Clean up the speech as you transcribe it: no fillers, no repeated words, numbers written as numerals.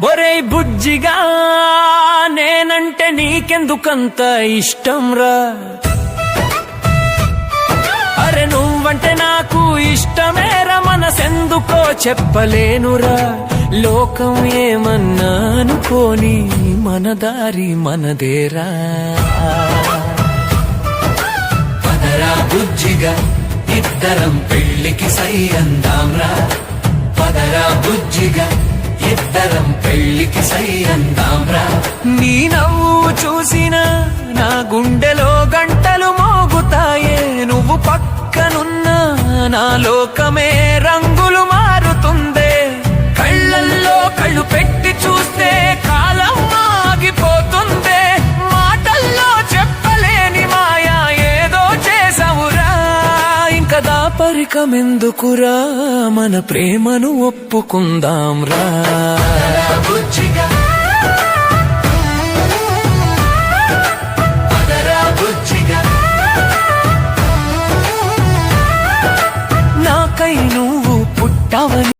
ఒరే బుజ్జిగా నేనంటే నీకెందుకంత ఇష్టం రా? అరే నువ్వంటే నాకు ఇష్టమేరా, మనసెందుకో చెప్పలేనురా. లోకం ఏమన్నా అనుకోని మన దారి మనదేరా. పదరా బుజ్జిగా ఇద్దరం పెళ్లికి సై అందాంరా. పదరా బుజ్జిగా ఇద్దరం పెళ్లికి సై అందాంరా. నీ నవ్వు చూసినా నా గుండెలో గంటలు మోగుతాయే. నువ్వు పక్కనున్నా నా లోకమే రంగులు మారుతుందే. కళ్ళల్లో కళ్ళు పెట్టి చూస్తే కాలం ఆగిపోతుందే. మాటల్లో చెప్పలేని మాయా ఏదో చేసావురా. ఇంకా దాపరికమెందుకురా, మన ప్రేమను ఒప్పుకుందాంరా. బుజ్జిగా నాకై నువ్వు పుట్టావని